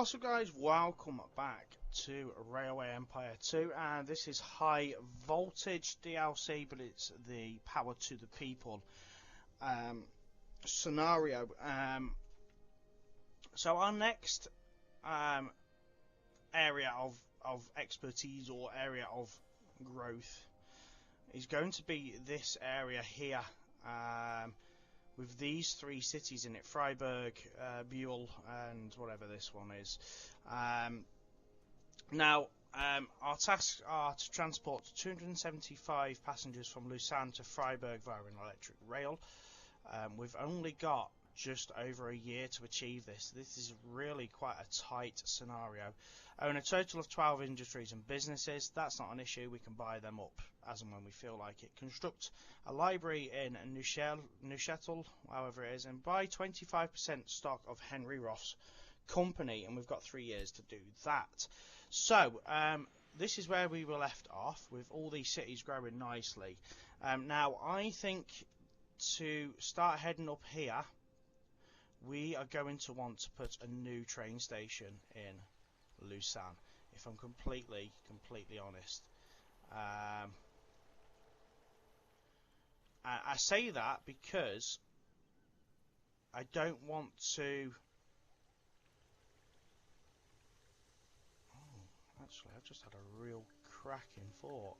What's up guys, welcome back to Railway Empire 2, and this is high voltage DLC, but it's the power to the people scenario. So our next area of expertise or area of growth is going to be this area here, with these three cities in it: Fribourg, Buell, and whatever this one is. Now, our tasks are to transport 275 passengers from Lausanne to Fribourg via an electric rail. We've only got just over a year to achieve this. This is really quite a tight scenario. Own a total of 12 industries and businesses. That's not an issue. We can buy them up as and when we feel like it. Construct a library in Neuchatel, however it is, and buy 25% stock of Heinrich Roth's company, and we've got 3 years to do that. So this is where we were left off, with all these cities growing nicely. Now I think to start heading up here, we are going to want to put a new train station in Lausanne, if I'm completely honest. I say that because I don't want to... Oh, actually, I've just had a real cracking thought.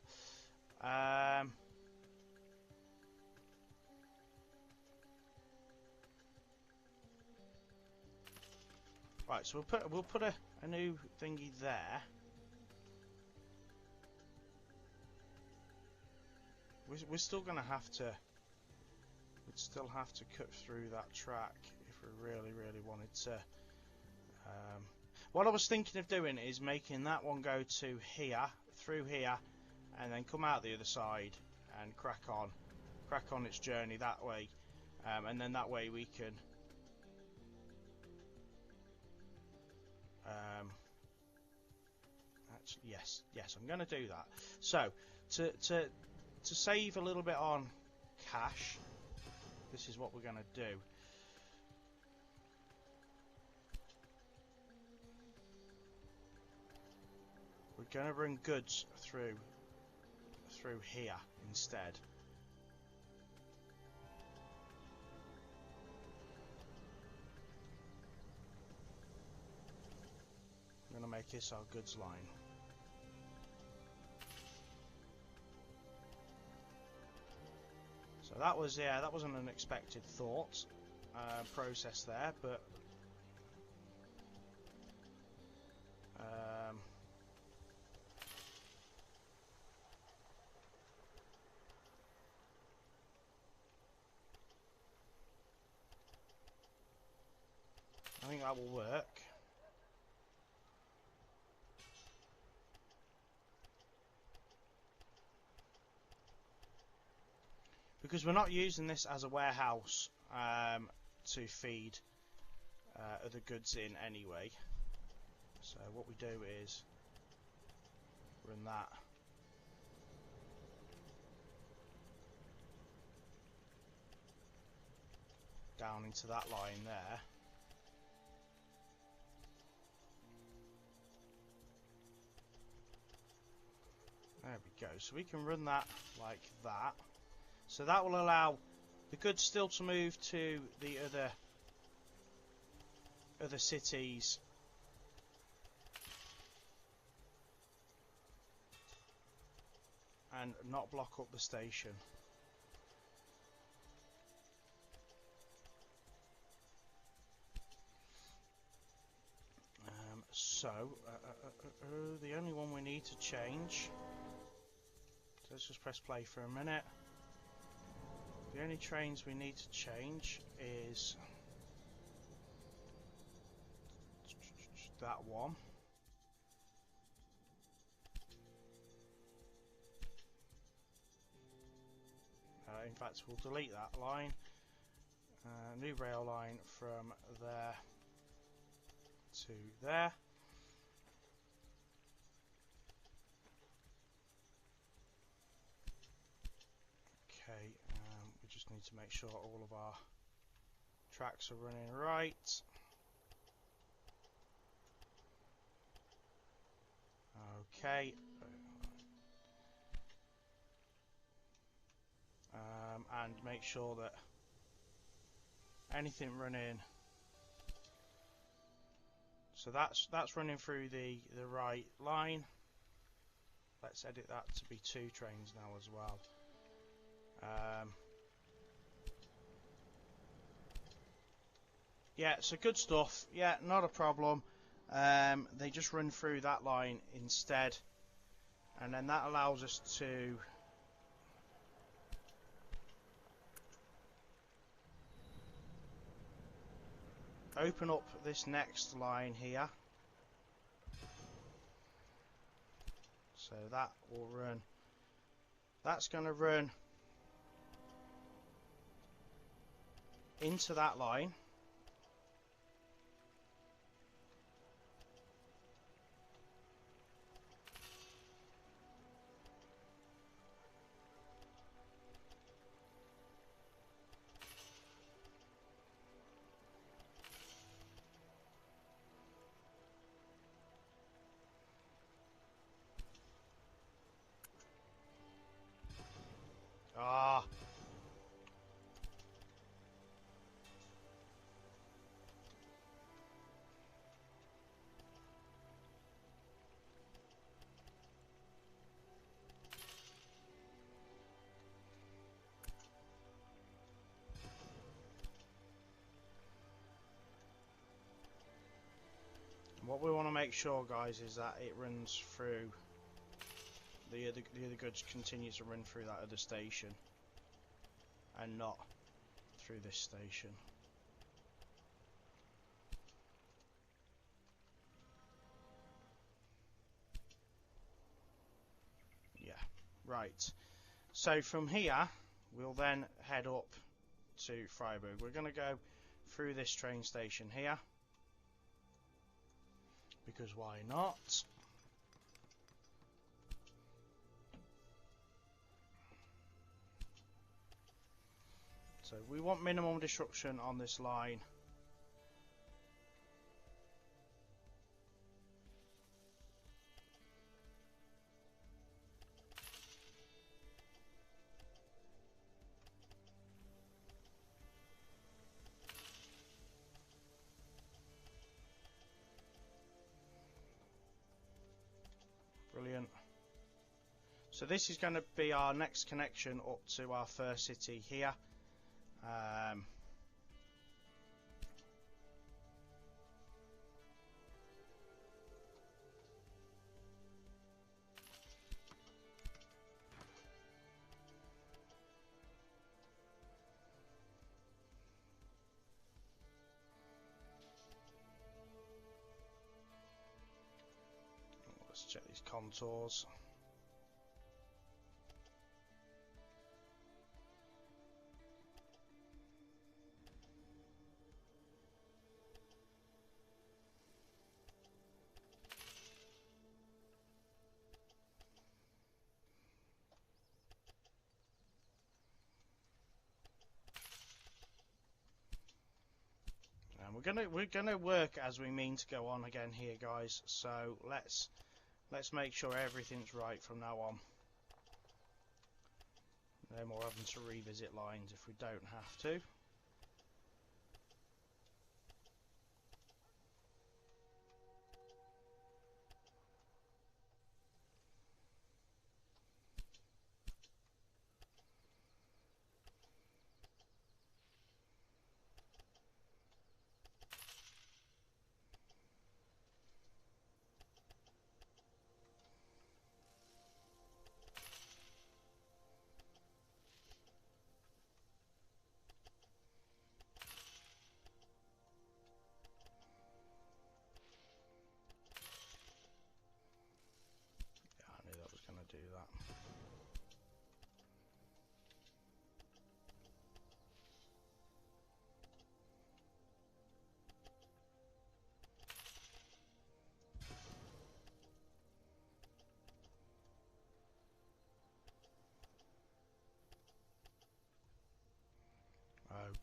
Right, so we'll put a new thingy there. We're still gonna have to. We'd still have to cut through that track if we really wanted to. What I was thinking of doing is making that one go to here, through here, and then come out the other side and crack on its journey that way, and then that way we can. Actually, yes, I'm going to do that. So, to save a little bit on cash, this is what we're going to do. We're going to bring goods through here instead. I'm going to make this our goods line. So that was, yeah, that was an unexpected thought process there, but I think that will work. Because we're not using this as a warehouse to feed other goods in anyway. So what we do is run that down into that line there. There we go. So we can run that like that. So that will allow the goods still to move to the other cities, and not block up the station. The only one we need to change, so let's just press play for a minute. The only trains we need to change is that one. In fact, we'll delete that line. New rail line from there to there. Okay, we just need to make sure all of our tracks are running right. Okay. And make sure that anything running, so that's running through the right line. Let's edit that to be 2 trains now as well. Yeah, so good stuff. Yeah, not a problem. They just run through that line instead, and then that allows us to open up this next line here. So that will run, that's going to run into that line. Ah. What we want to make sure, guys, is that it runs through the other goods continue to run through that other station and not through this station. Yeah, right. So from here we'll then head up to Fribourg. We're going to go through this train station here, because why not? So we want minimum disruption on this line. Brilliant. So this is going to be our next connection up to our first city here. Let's check these contours. We're gonna work as we mean to go on again here, guys. So let's make sure everything's right from now on. No more having to revisit lines if we don't have to. Do that.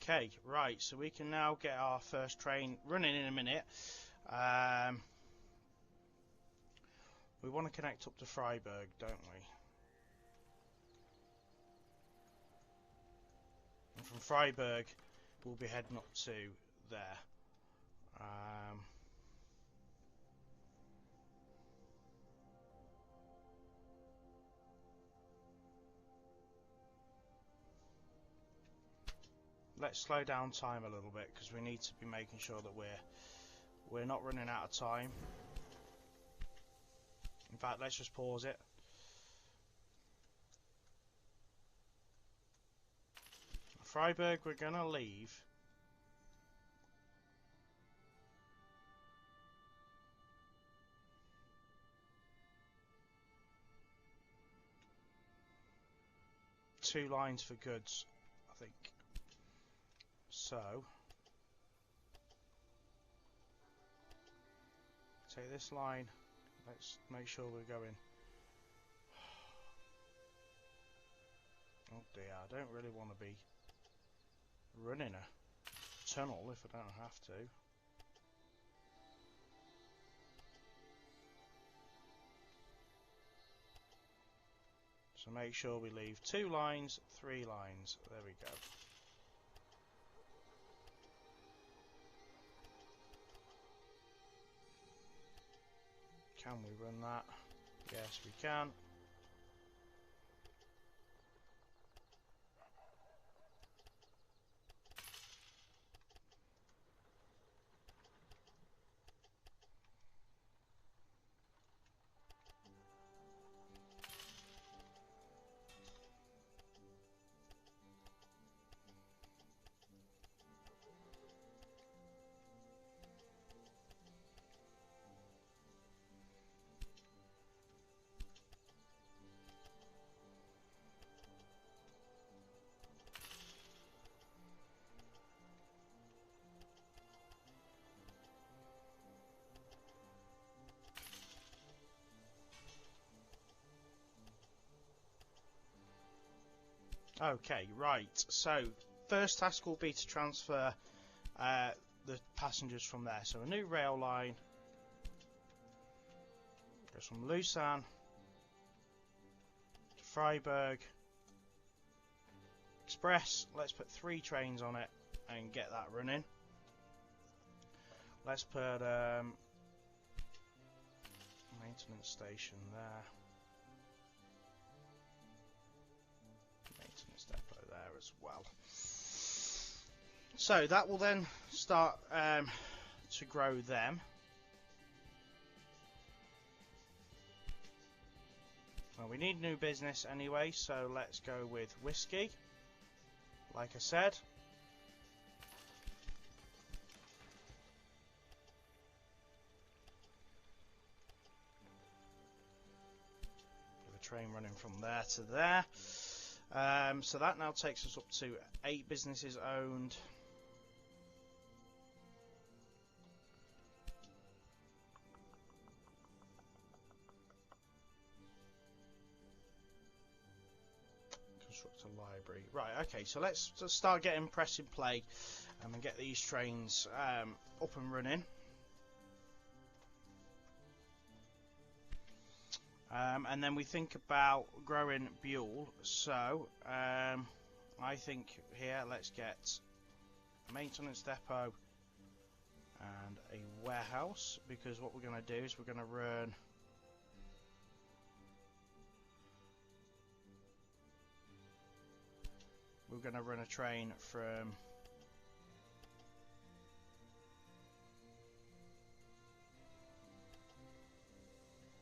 Okay, right, so we can now get our first train running in a minute. We want to connect up to Fribourg, don't we? And from Fribourg, we'll be heading up to there. Let's slow down time a little bit because we need to be making sure that we're not running out of time. In fact, let's just pause it. Fribourg, we're gonna leave. Two lines for goods, I think. So, take this line. Let's make sure we're going. Oh dear, I don't really want to be running a tunnel if I don't have to. So make sure we leave 2 lines, 3 lines. There we go. Can we run that? Yes, we can. Okay, right. So, first task will be to transfer the passengers from there. So, a new rail line goes from Lausanne to Fribourg. Express. Let's put 3 trains on it and get that running. Let's put maintenance station there. Depot there as well. So that will then start to grow them. Well, we need new business anyway, so let's go with whiskey. Like I said. Have a train running from there to there. So that now takes us up to 8 businesses owned. Construct a library. Right, okay, so let's just start getting press in play and get these trains up and running. And then we think about growing Buell. So I think here let's get a maintenance depot and a warehouse, because what we're going to do is we're going to run a train from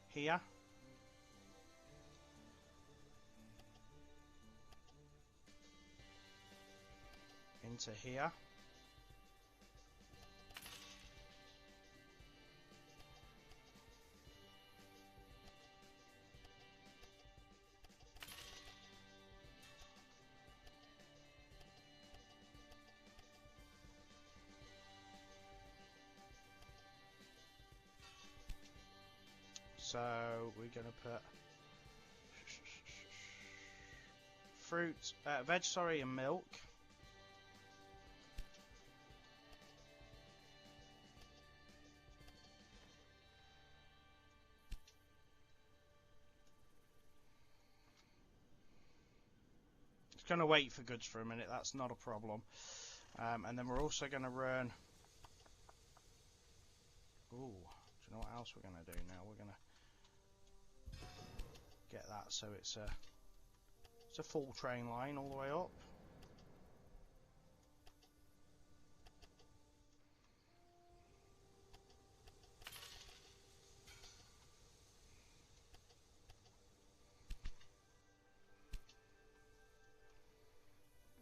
here into here. So we're going to put fruit, veg, sorry, and milk. just going to wait for goods for a minute, that's not a problem. And then we're also going to run... Ooh, do you know what else we're going to do now? We're going to get that so it's a full train line all the way up.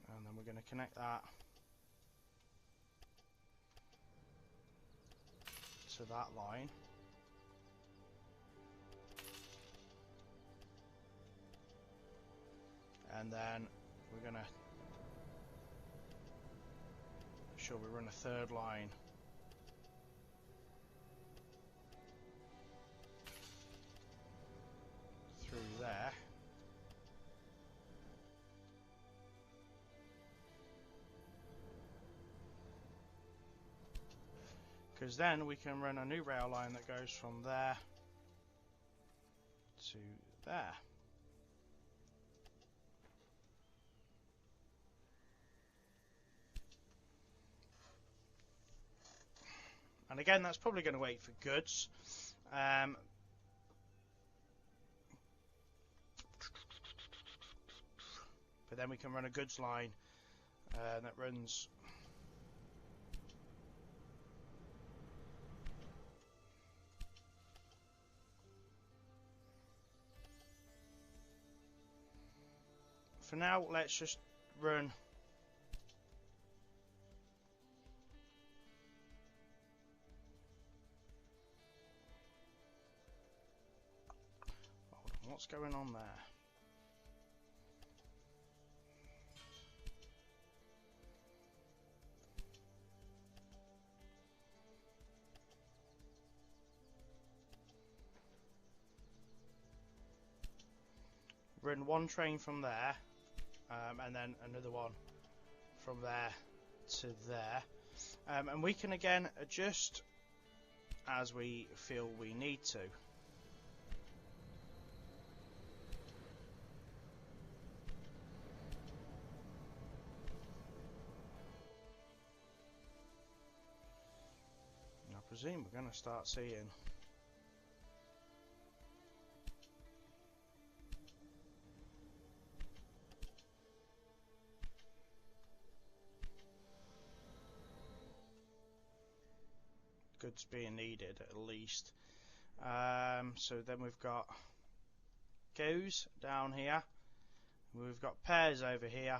And then we're going to connect that to that line. And then we're going to make sure we run a third line through there. Because then we can run a new rail line that goes from there to there. And again, that's probably going to wait for goods. But then we can run a goods line that runs for now. Let's just run what's going on there? Run one train from there, and then another one from there to there, and we can again adjust as we feel we need to. I presume we're going to start seeing goods being needed at least. So then we've got goes down here, we've got pears over here,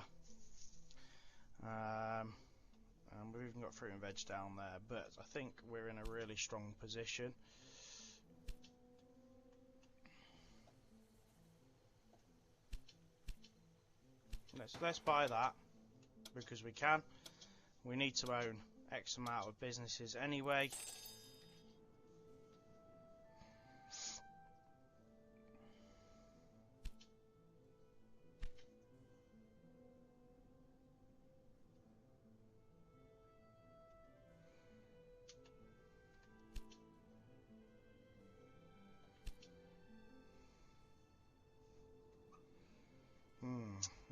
and we've even got fruit and veg down there, but I think we're in a really strong position. Let's buy that because we can. We need to own X amount of businesses anyway.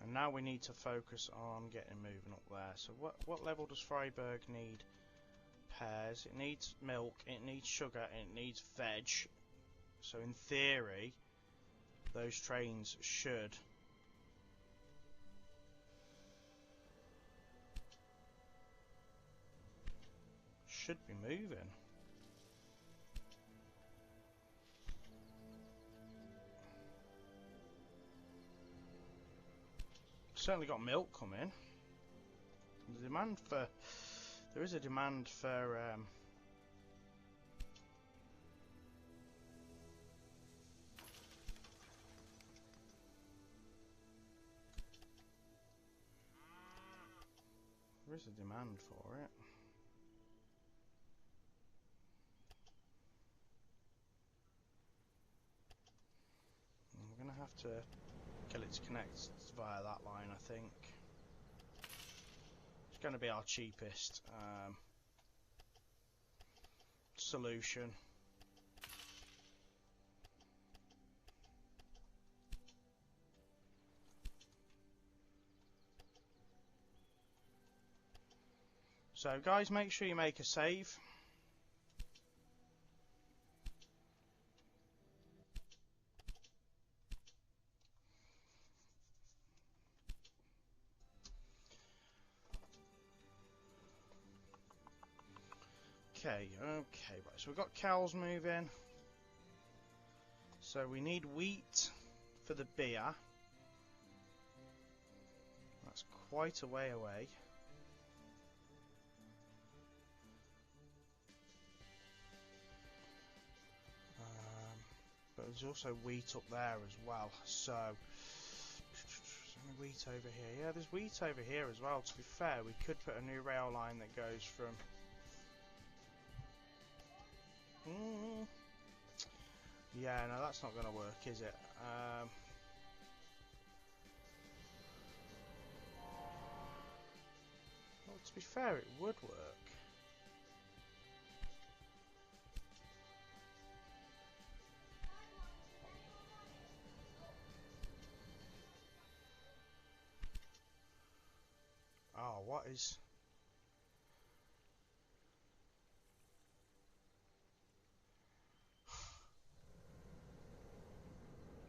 And now we need to focus on getting moving up there. So what level does Fribourg need? Pears. It needs milk. It needs sugar. It needs veg. So in theory, those trains should be moving. Certainly got milk coming. The demand for there is a demand for there is a demand for it. And we're gonna have to get it to connect via that line, I think. It's going to be our cheapest solution. So guys, make sure you make a save. Okay, right, so we've got cows moving. So we need wheat for the beer. That's quite a way away. But there's also wheat up there as well. So, is there any wheat over here? Yeah, there's wheat over here as well. To be fair, we could put a new rail line that goes from... Yeah, no, that's not going to work, is it? Well, to be fair, it would work. Oh, what is...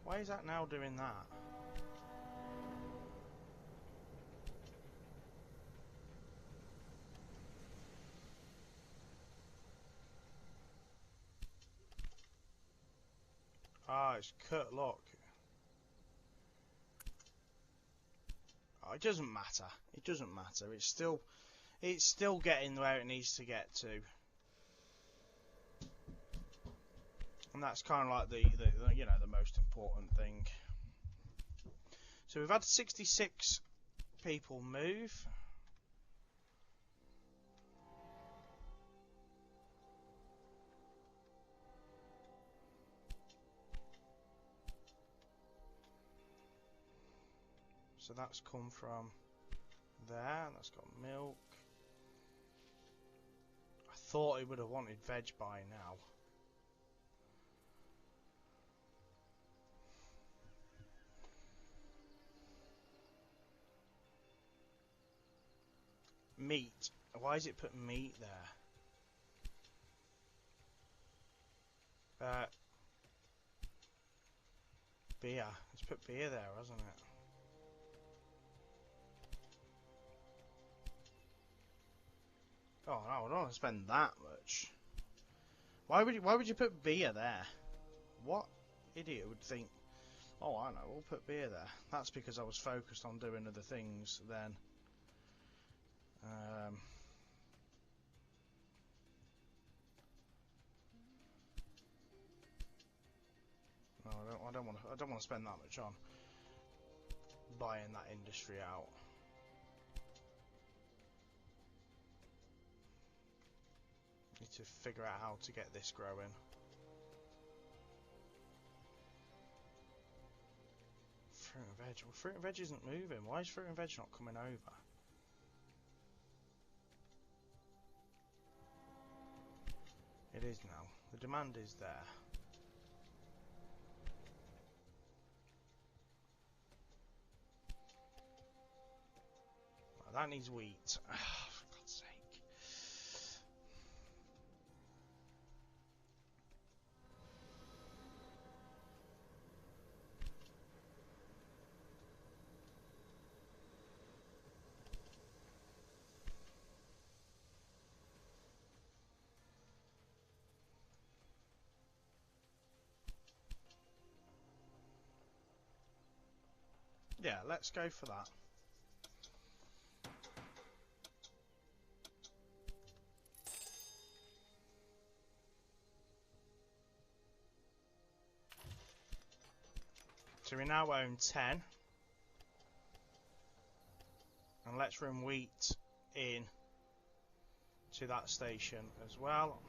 Why is that now doing that? Ah, it's cut, look. Oh, it doesn't matter. It doesn't matter. It's still getting where it needs to get to. And that's kind of like the you know, the most important thing. So we've had 66 people move. So that's come from there, and that's got milk. I thought it would have wanted veg by now. Meat. Why is it put meat there? Beer. It's put beer there, hasn't it? Oh no, I don't want to spend that much. Why would you put beer there? What idiot would think, oh I know, we'll put beer there. That's because I was focused on doing other things then. No, I don't want to spend that much on buying that industry out. Need to figure out how to get this growing. Fruit and veg. Well, fruit and veg isn't moving. Why is fruit and veg not coming over? It is now. The demand is there. Oh, that needs wheat. Oh, for God's sake. Yeah, let's go for that. So we now own 10. And let's run wheat in to that station as well.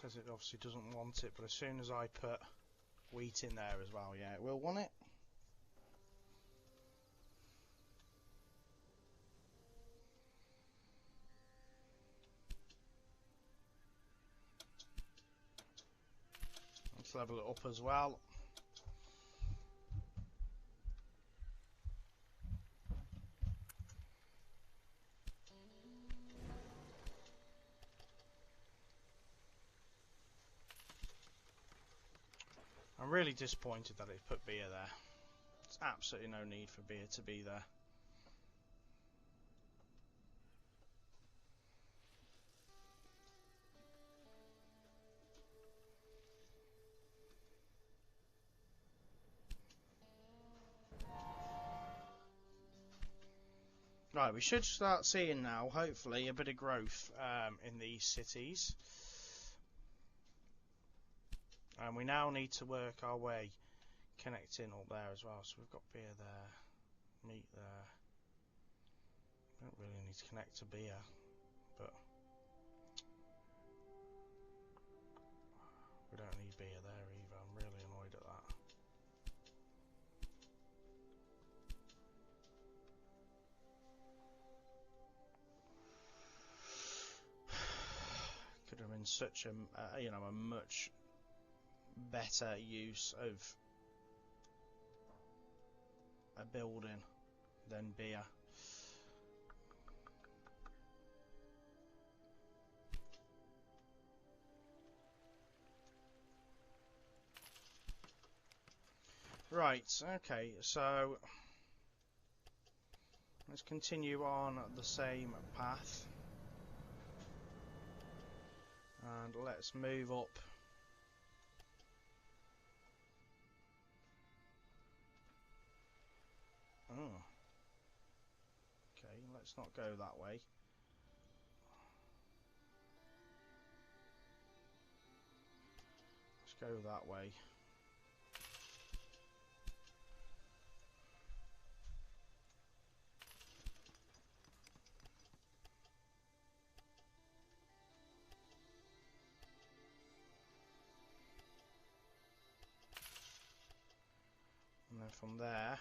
So says it obviously doesn't want it, but as soon as I put wheat in there as well, yeah, it will want it. Let's level it up as well. I'm really disappointed that it's put beer there. There's absolutely no need for beer to be there. Right, we should start seeing now, hopefully, a bit of growth in these cities. And we now need to work our way connecting up there as well. So we've got beer there, meat there. We don't really need to connect to beer, but we don't need beer there either. I'm really annoyed at that. Could have been such a you know, a much better use of a building than beer. Right, okay, so let's continue on the same path and let's move up. Oh, okay, let's not go that way. Let's go that way. And then from there,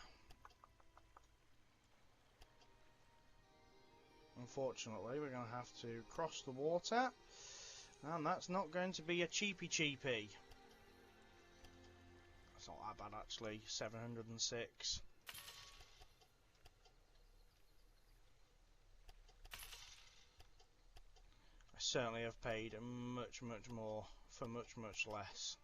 unfortunately, we're going to have to cross the water, and that's not going to be a cheapy. It's not that bad actually, 706. I certainly have paid much more for much less.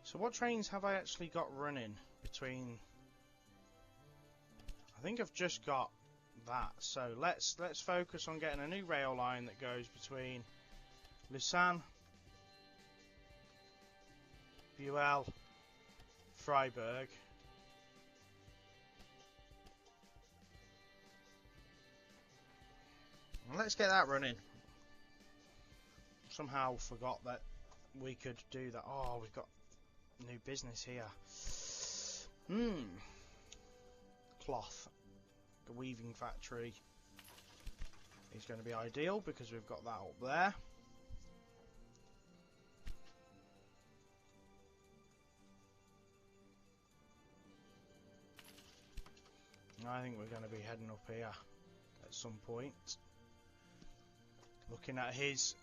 So what trains have I actually got running between? I think I've just got that. So let's focus on getting a new rail line that goes between Lausanne, Vevey, Fribourg. And let's get that running. Somehow forgot that we could do that. Oh, we've got new business here. Cloth. The weaving factory is going to be ideal because we've got that up there. I think we're going to be heading up here at some point. Looking at his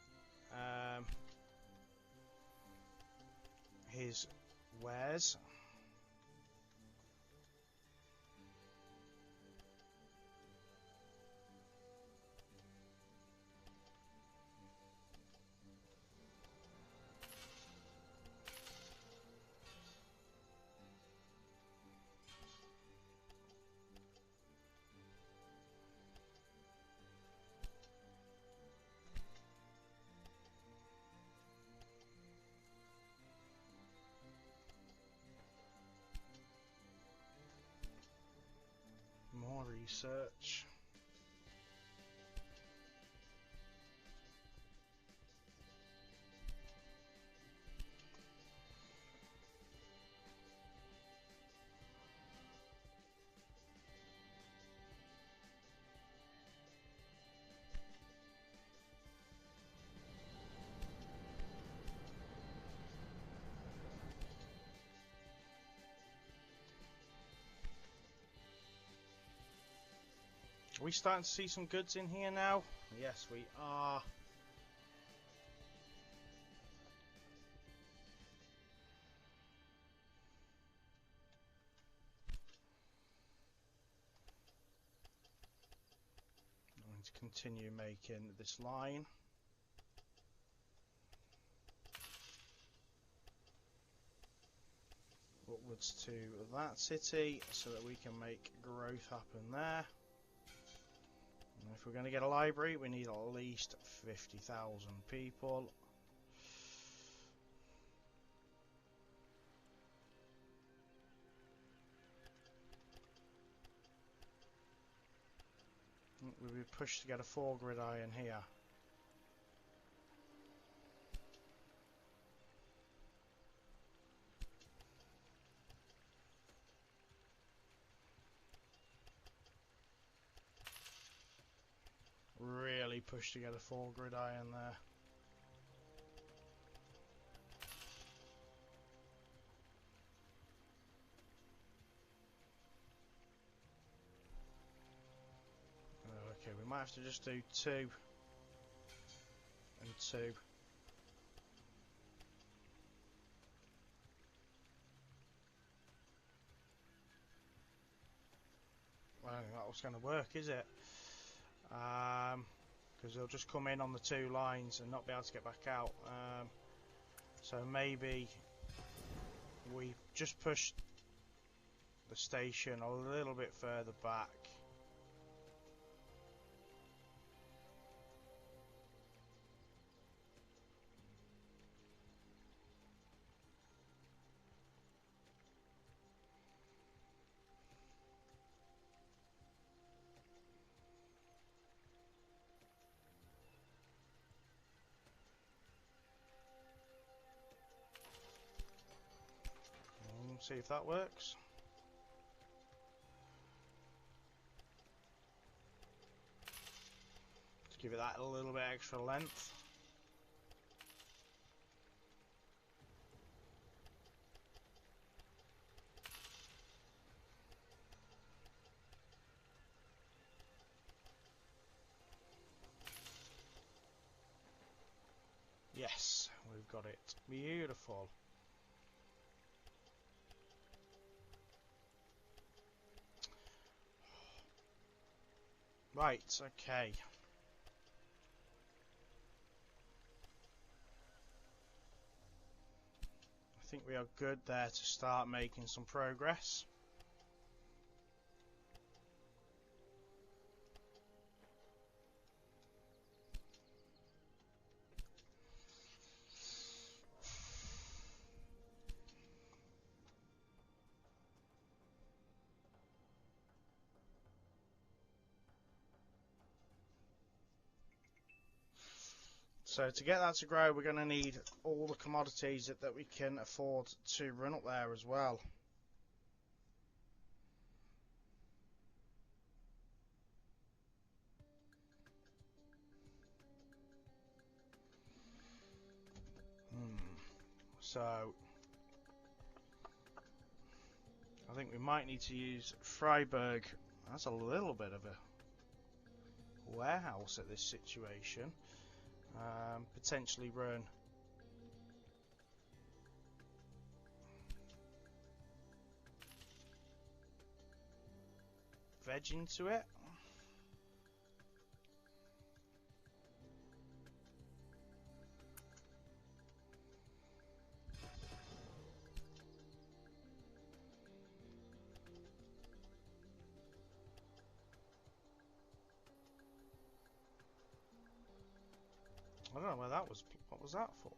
wares. More research. Are we starting to see some goods in here now? Yes, we are. I'm going to continue making this line. Upwards to that city so that we can make growth happen there. And if we're going to get a library, we need at least 50,000 people. We'll be pushed to get a 4 grid iron here. Really pushed to get a 4 grid iron there. Okay, we might have to just do 2 and 2. Well, that was going to work, is it? Because they'll just come in on the 2 lines and not be able to get back out. So maybe we just push the station a little bit further back. See if that works. Just give it that a little bit extra length. Yes, we've got it. Beautiful. Right, okay. I think we are good there to start making some progress. So to get that to grow, we're going to need all the commodities that we can afford to run up there as well. So I think we might need to use Fribourg. That's a little bit of a warehouse at this situation. Potentially run veg into it. I don't know where that was. What was that for?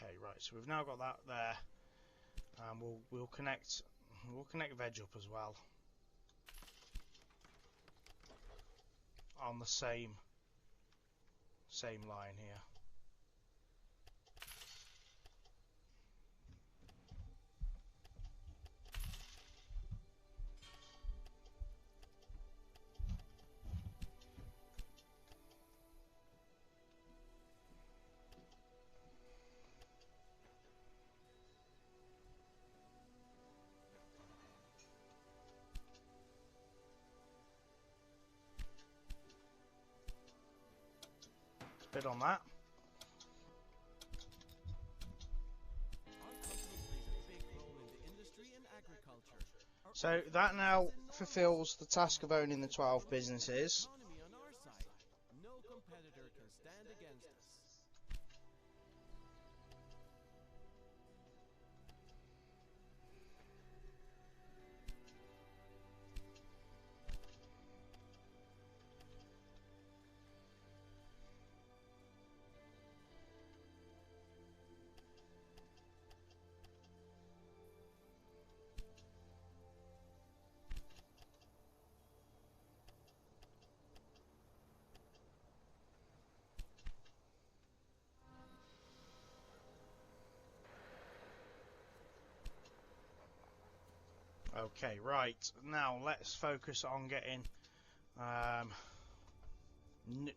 Okay, right. So we've now got that there, and we'll connect veg up as well on the same line here. Bit on that. So that now fulfills the task of owning the 12 businesses. No competitor can stand against us. Okay, right. Now let's focus on getting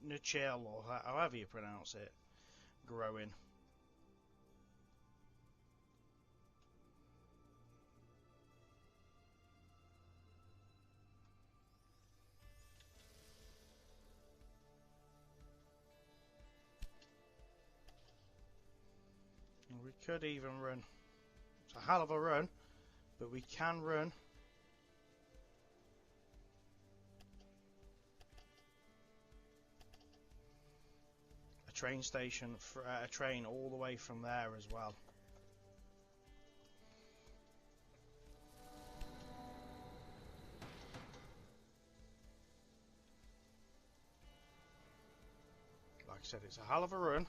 Neuchatel, or however you pronounce it, growing. We could even run. It's a hell of a run, but we can run a train station, a train all the way from there as well. Like I said, it's a hell of a run,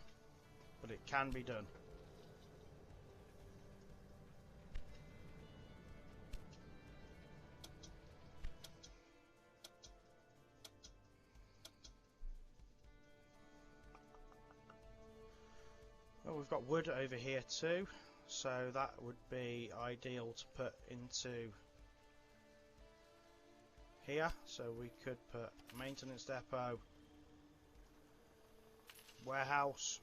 but it can be done. Well, we've got wood over here too, so that would be ideal to put into here. So we could put maintenance depot, warehouse,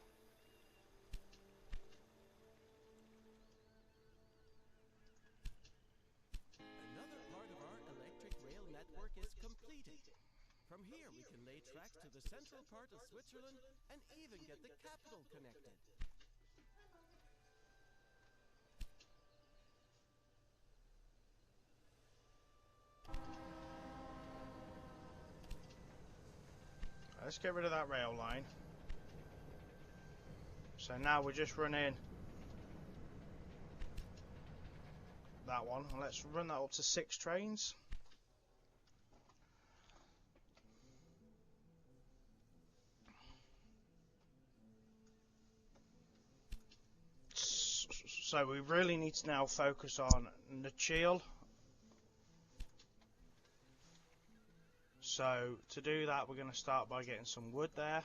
Another part of our electric rail network is completed. From here we can lay tracks to the central part of Switzerland and even get the capital connected. Let's get rid of that rail line. So now we're just running that one, and let's run that up to 6 trains. So we really need to now focus on Neuchatel So to do that, we're going to start by getting some wood there.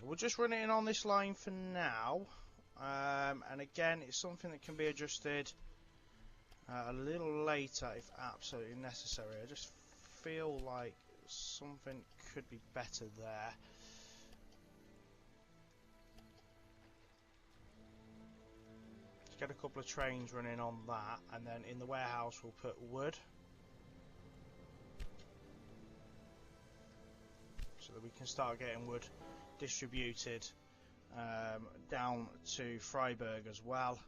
We'll just run it in on this line for now, and again it's something that can be adjusted a little later if absolutely necessary. I just feel like something could be better there. Let's get a couple of trains running on that, and then in the warehouse we'll put wood so that we can start getting wood distributed down to Fribourg as well.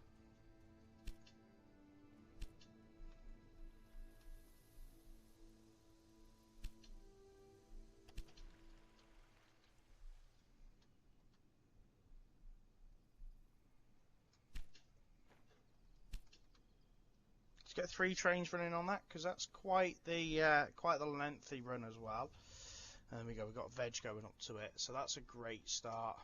Let's get 3 trains running on that because that's quite the lengthy run as well. And there we go, we've got veg going up to it, so that's a great start.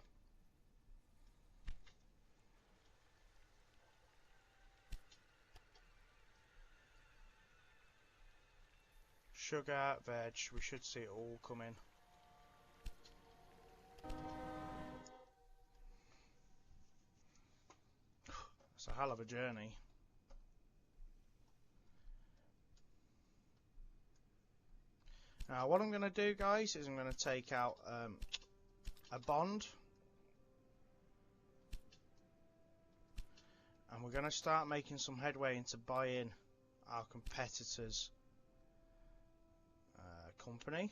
Sugar, veg, we should see it all coming. It's a hell of a journey. Now what I'm going to do, guys, is I'm going to take out a bond, and we're going to start making some headway into buying our competitors' company.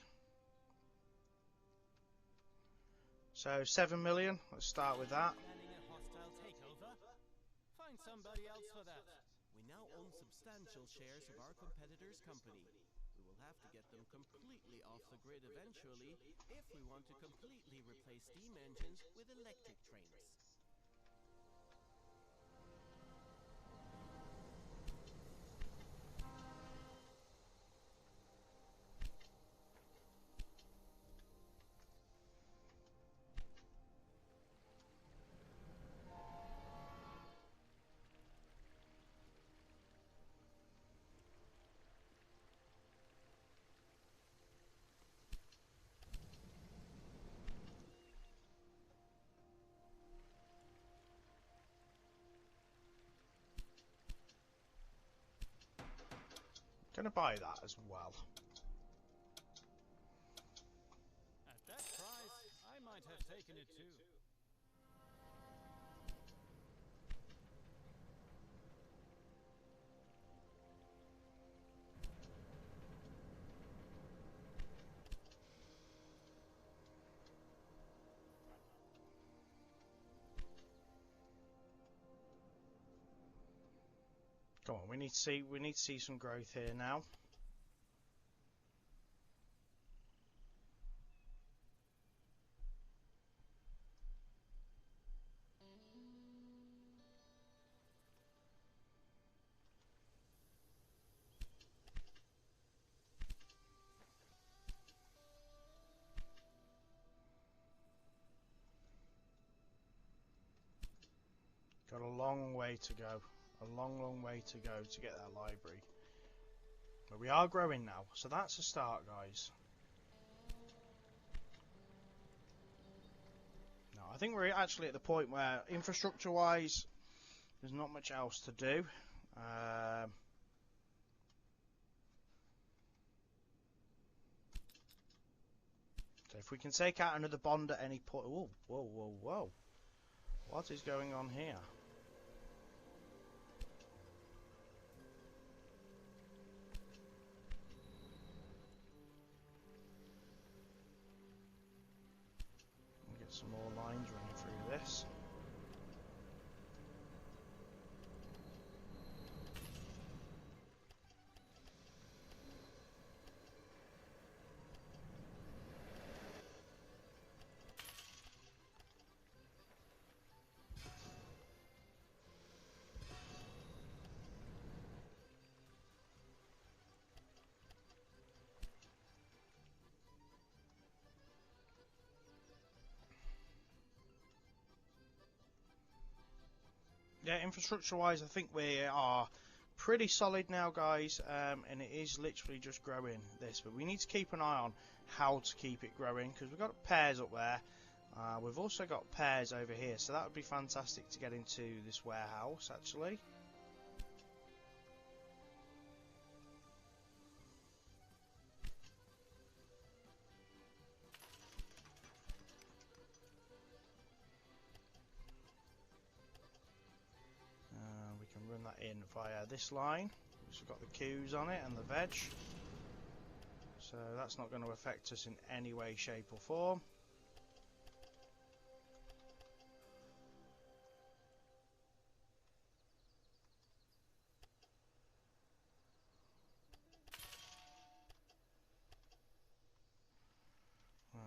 So 7 million, let's start with that. Planning a hostile takeover? Find somebody else for that. We now own substantial shares of our competitor's company. We will have to get them completely off the grid eventually if we want to completely replace steam engines with electric trains. Gonna buy that as well. At that price, I might have taken it too. Come on, we need to see some growth here now. Got a long way to go. A long way to go to get that library. But we are growing now, so that's a start, guys. Now, I think we're actually at the point where, infrastructure-wise, there's not much else to do. So if we can take out another bond at any point... Whoa, whoa, whoa, whoa. What is going on here? Some more lines running through this. Yeah, infrastructure-wise, I think we are pretty solid now, guys, and it is literally just growing this. But we need to keep an eye on how to keep it growing, because we've got pears up there. We've also got pears over here, so that would be fantastic to get into this warehouse, actually. We can run that in via this line, which has got the cues on it and the veg. So that's not going to affect us in any way, shape or form.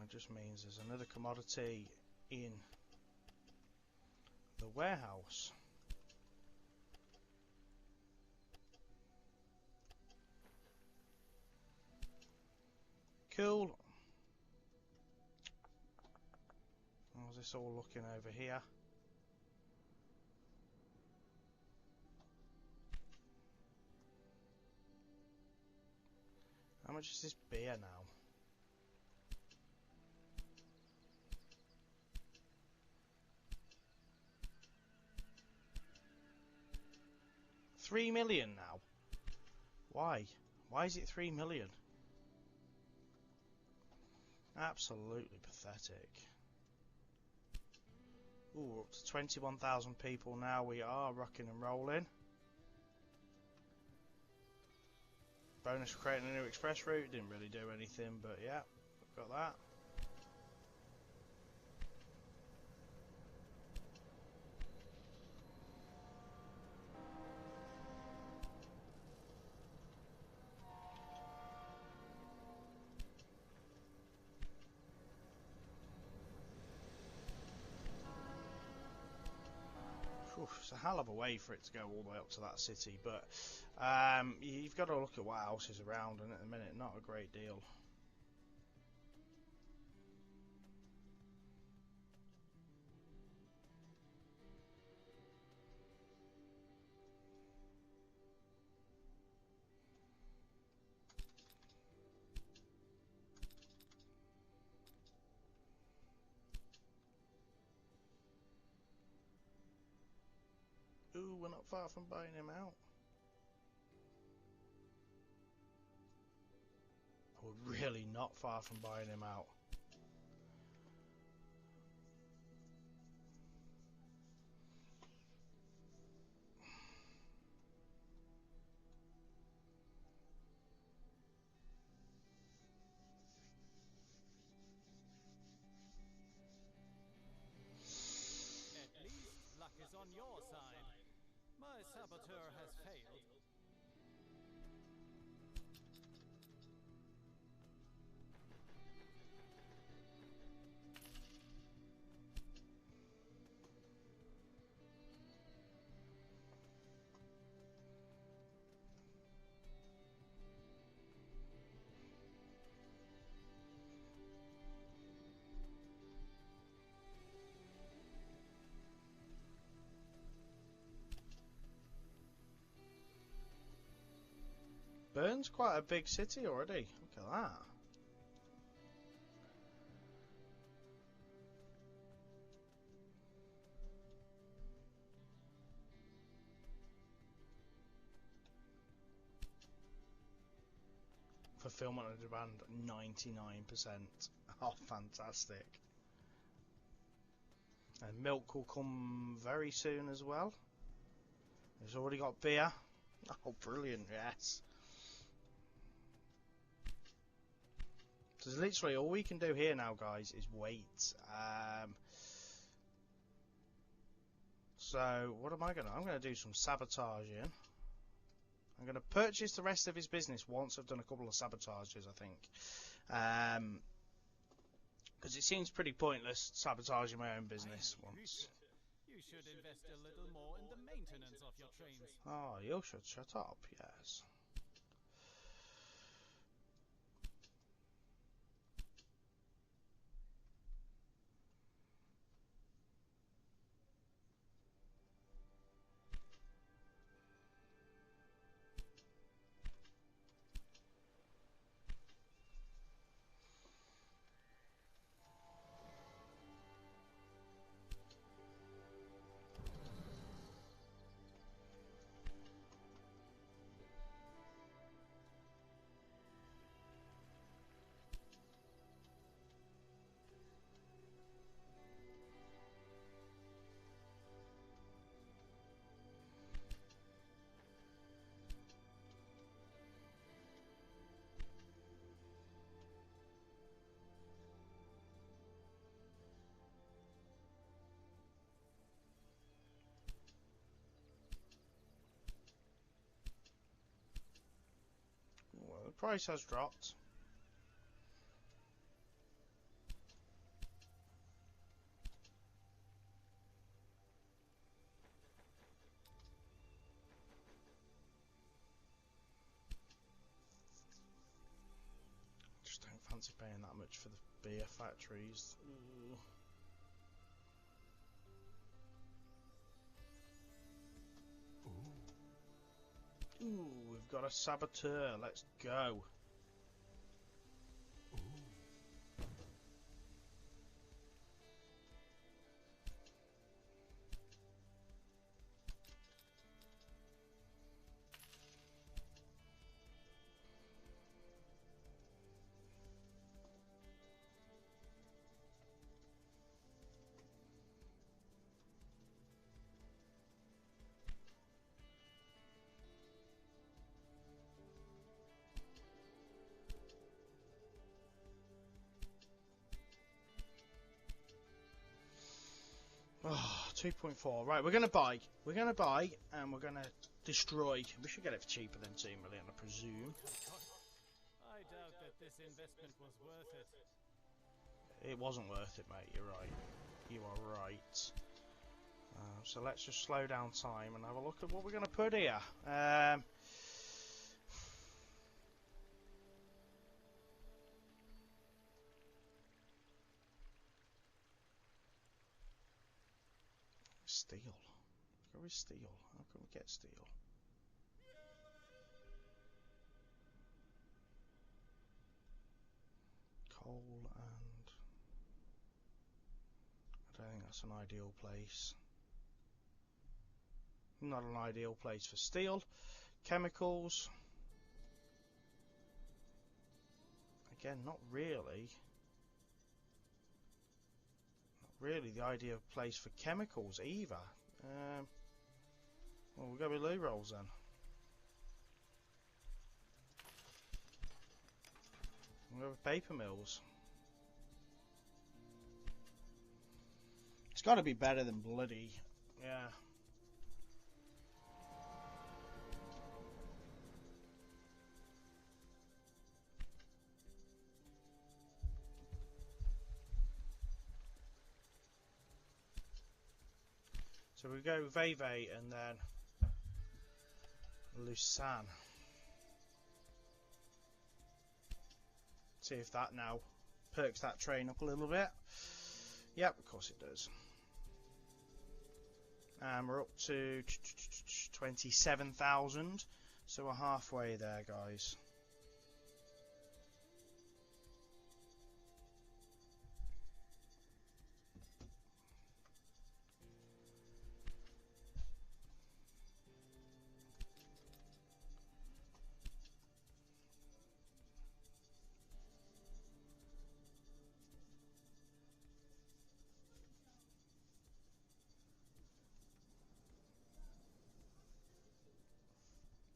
It just means there's another commodity in the warehouse. Cool. How's this all looking over here? How much is this beer now? $3 million now. Why? Why is it 3 million? Absolutely pathetic. Ooh, up to 21,000 people now. We are rocking and rolling. Bonus for creating a new express route. Didn't really do anything, but yeah, got that. It's a hell of a way for it to go all the way up to that city, but you've got to look at what else is around, and at the minute, not a great deal. Ooh, we're not far from buying him out. We're really not far from buying him out. At least luck is on your side. My saboteur has failed. Bern's quite a big city already. Look at that. Fulfillment of demand 99%. Oh, fantastic. And milk will come very soon as well. It's already got beer. Oh, brilliant, yes. So literally all we can do here now, guys, is wait. So what am I going to... I'm going to do some sabotaging. I'm going to purchase the rest of his business once I've done a couple of sabotages, I think. Because it seems pretty pointless sabotaging my own business once. You should invest a little more in the maintenance of your trains. Oh, you should shut up, yes. price has dropped. Just don't fancy paying that much for the beer factories. Ooh. Ooh, we've got a saboteur. Let's go. Oh, 2.4. Right, we're going to buy. We're going to buy, and we're going to destroy. We should get it for cheaper than 2 million, I presume. I doubt that this investment was worth it. It wasn't worth it, mate. You're right. You are right. So let's just slow down time and have a look at what we're going to put here. Steel. Let's go with steel. How can we get steel? Coal and... I don't think that's an ideal place. Not an ideal place for steel. Chemicals. Again, not really. Really the ideal place for chemicals either. Well, we'll go with loo rolls then. We'll go with paper mills. It's got to be better than bloody, yeah. So we go Vevey and then Lausanne. See if that now perks that train up a little bit. Yep, of course it does. And we're up to 27,000. So we're halfway there, guys.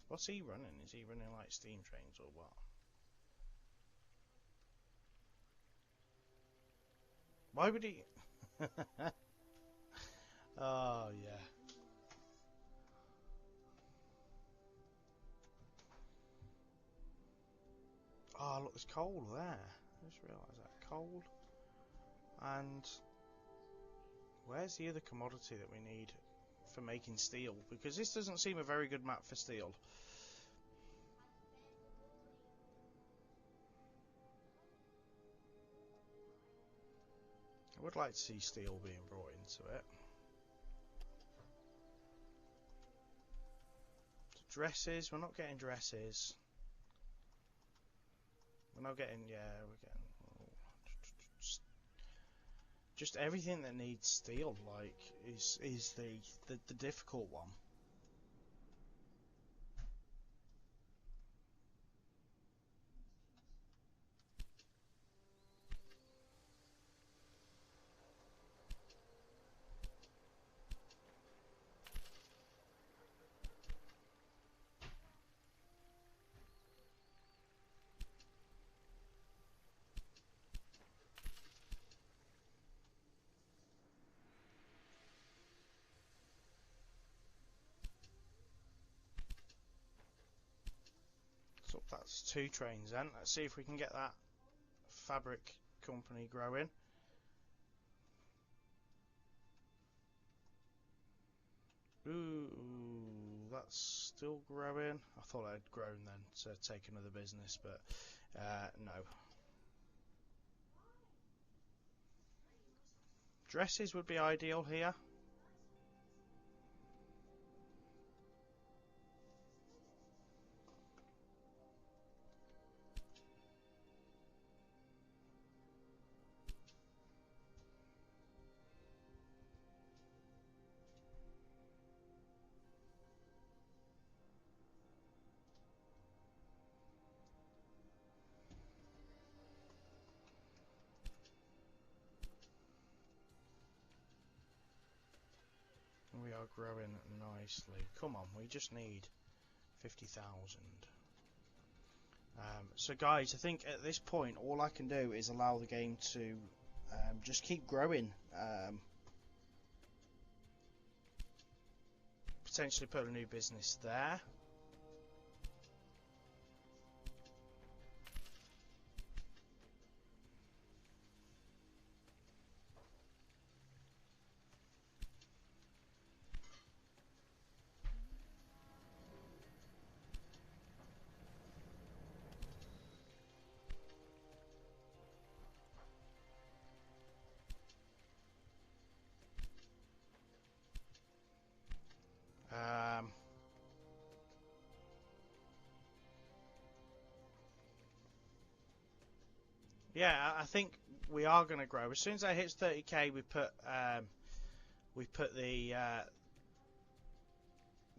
What's he running? Is he running like steam trains or what? Why would he? Oh, yeah. Oh, look, there's coal there. I just realised that. Coal. And where's the other commodity that we need for making steel? Because this doesn't seem a very good map for steel. I would like to see steel being brought into it. Dresses, we're not getting dresses. We're not getting, yeah, we're getting just everything that needs steel, like, is the difficult one. That's 2 trains then. Let's see if we can get that fabric company growing. Ooh, that's still growing. I thought I'd grown then to take another business, but no. Dresses would be ideal here. We are growing nicely. Come on, we just need 50,000. So guys, I think at this point all I can do is allow the game to just keep growing. Potentially put a new business there. Yeah, I think we are going to grow. As soon as I hit 30k, we put the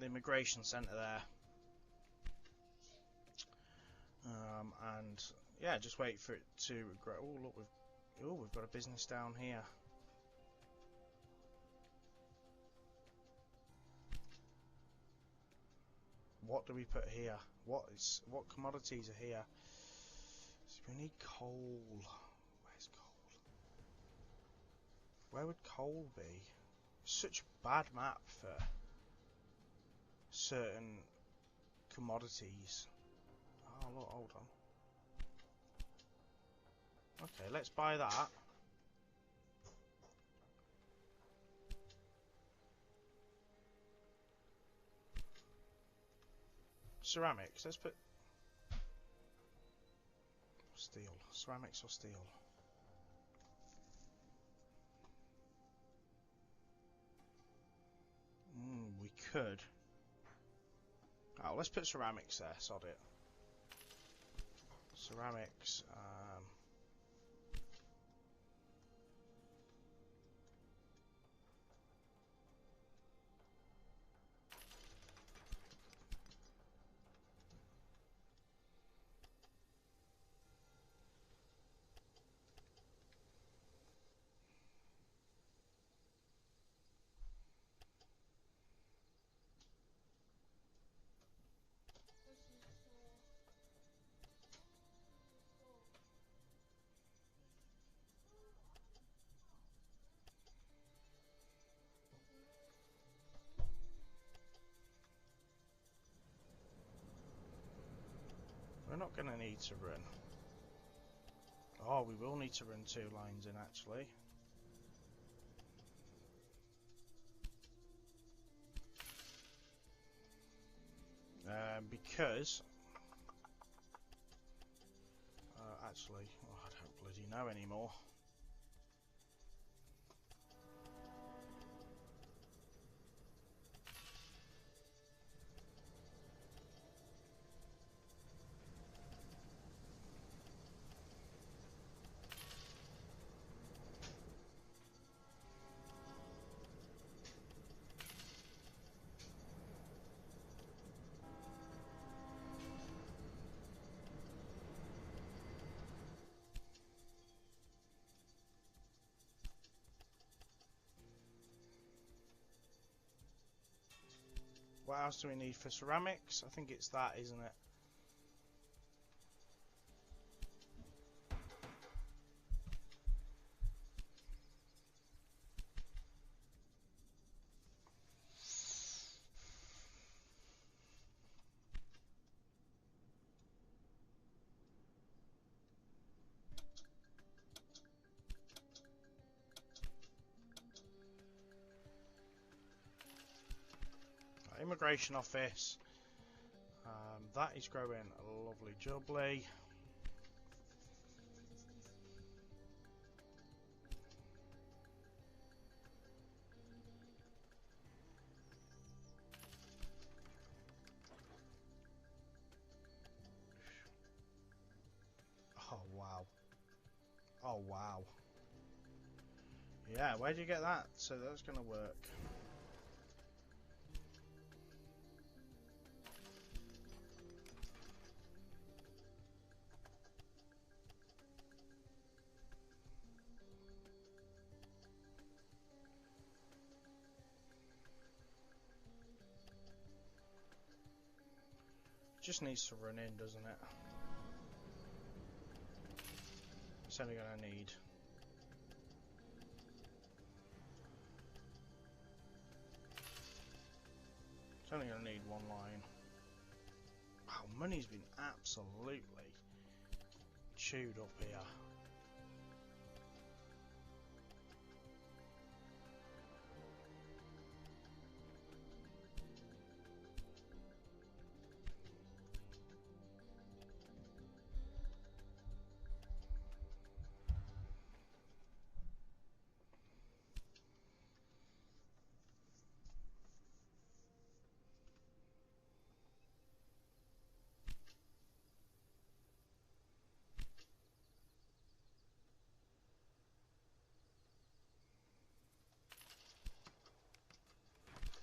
immigration centre there, and yeah, just wait for it to grow. Oh look, we've got a business down here. What do we put here? What commodities are here? So we need coal. Where's coal? Where would coal be? Such a bad map for certain commodities. Oh look, hold on. Okay, let's buy that. Ceramics, let's put steel. Ceramics or steel? We could. Oh, let's put ceramics there, sod it. Ceramics. We're not going to need to run. Oh, we will need to run 2 lines in actually. Because actually, I don't bloody know anymore. What else do we need for ceramics? I think it's that, isn't it? immigration office. That is growing lovely jubbly. Oh wow. Oh wow. Yeah, where'd you get that? So that's gonna work. Just needs to run in, doesn't it? It's only gonna need. It's only gonna need one line. Wow, money's been absolutely chewed up here.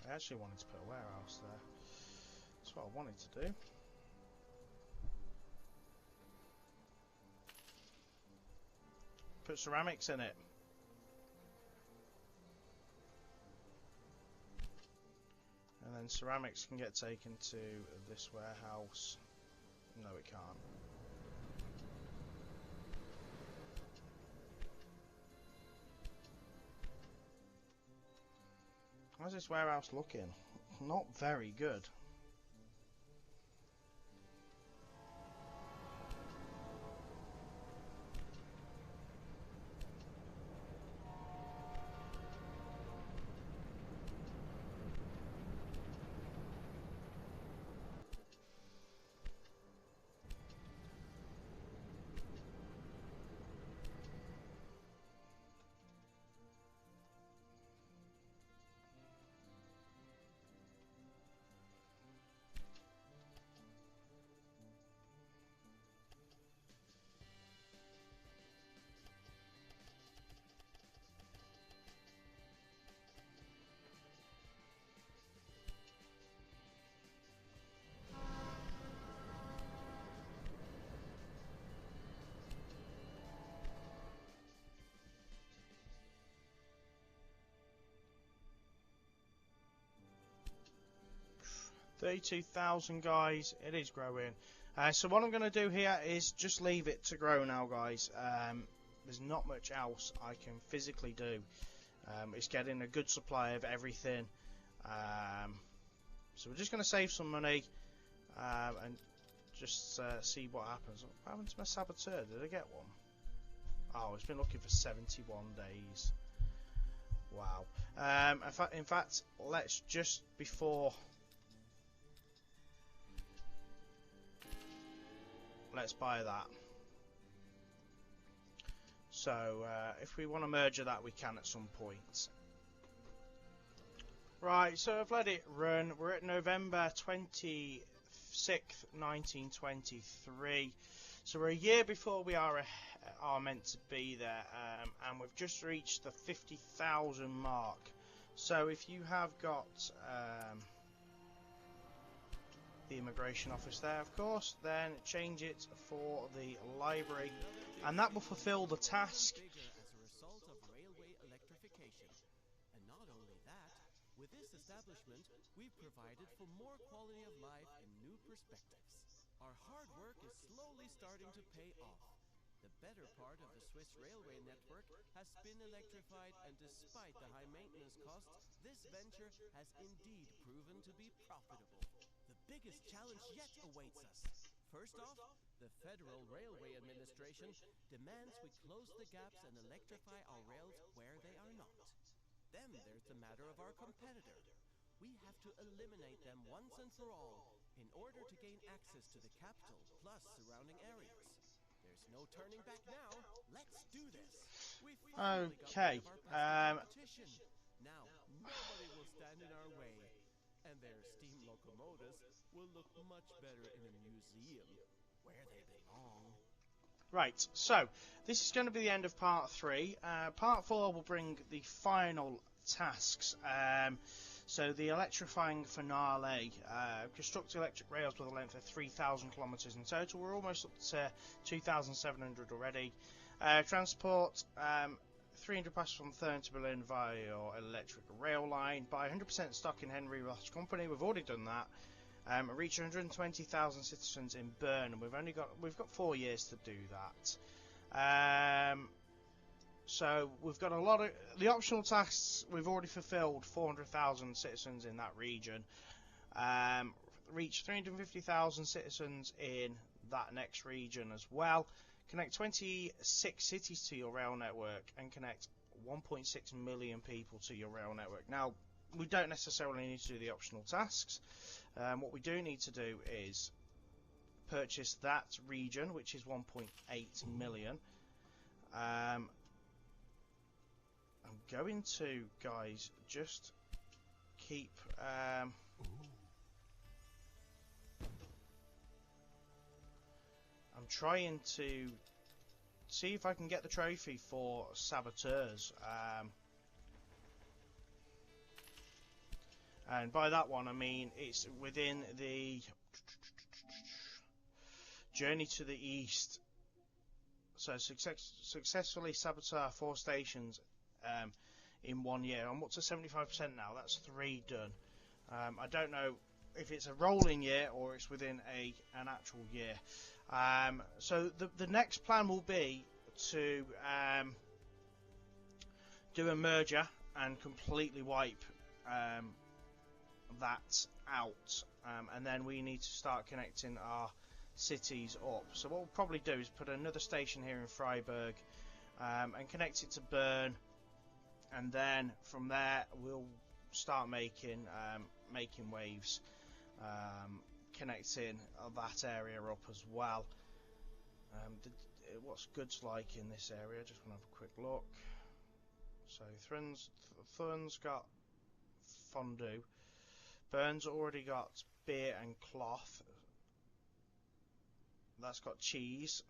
I actually wanted to put a warehouse there. That's what I wanted to do. Put ceramics in it. And then ceramics can get taken to this warehouse. No, it can't. How's this warehouse looking? Not very good. $32,000, guys. It is growing. So what I'm going to do here is just leave it to grow now, guys. There's not much else I can physically do. It's getting a good supply of everything. So we're just going to save some money and just see what happens. What happened to my saboteur? Did I get one? Oh, it's been looking for 71 days. Wow. In fact, let's just before... Let's buy that. So if we want to merge that, we can at some point. Right, so I've let it run. We're at November 26th, 1923. So we're a year before we are meant to be there, and we've just reached the 50,000 mark. So if you have got the immigration office there, of course, then change it for the library, and that will fulfill the task. As a result of railway electrification. And not only that, with this establishment, we've provided for more quality of life and new perspectives. Our hard work is slowly starting to pay off. The better part of the Swiss railway network has been electrified, and despite the high maintenance costs, this venture has indeed proven to be profitable. The biggest challenge yet awaits us. First off, the Federal Railway Administration demands we close the gaps and electrify our rails where they are not. Then there's the matter of our competitor. we have to eliminate them once and for all in order to gain access to the capital plus surrounding areas. There's no turning back now. Let's do this. We finally got rid of our competition. Now nobody will stand in our way, and their steam locomotives will look much better in a museum where they belong. Right, so this is going to be the end of part 3. Part 4 will bring the final tasks. So the electrifying finale. Construct electric rails with a length of 3,000 kilometres in total. We're almost up to 2,700 already. Transport 300 passengers from Thurn to Berlin via your electric rail line. Buy 100% stock in Heinrich Roth's company. We've already done that. Reach 120,000 citizens in Bern, and we've got 4 years to do that. So we've got a lot of the optional tasks. We've already fulfilled 400,000 citizens in that region. Reach 350,000 citizens in that next region as well. Connect 26 cities to your rail network and connect 1.6 million people to your rail network. Now, we don't necessarily need to do the optional tasks. What we do need to do is purchase that region, which is 1.8 million. I'm going to, guys, just keep... I'm trying to see if I can get the trophy for saboteurs. And by that one, I mean it's within the journey to the east. So successfully saboteur 4 stations in 1 year. I'm up to 75% now. That's 3 done. I don't know if it's a rolling year or it's within an actual year. So the next plan will be to do a merger and completely wipe that out, and then we need to start connecting our cities up. So what we'll probably do is put another station here in Fribourg and connect it to Bern, and then from there we'll start making waves, connecting that area up as well. What's goods like in this area? Just want to have a quick look. So Thurn's got fondue. Bern's already got beer and cloth. That's got cheese.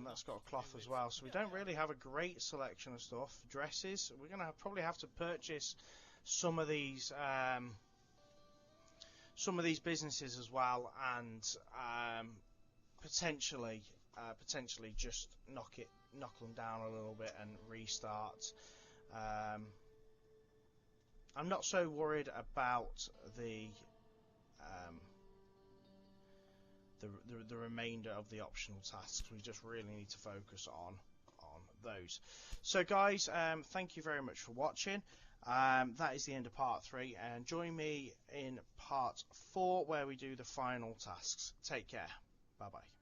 That's got a cloth as well. So we don't really have a great selection of stuff. Dresses. We're going to probably have to purchase some of these businesses as well, and potentially just knock them down a little bit and restart. I'm not so worried about the remainder of the optional tasks. We just really need to focus on those. So guys, thank you very much for watching. That is the end of part 3, and join me in part 4 where we do the final tasks. Take care. Bye bye.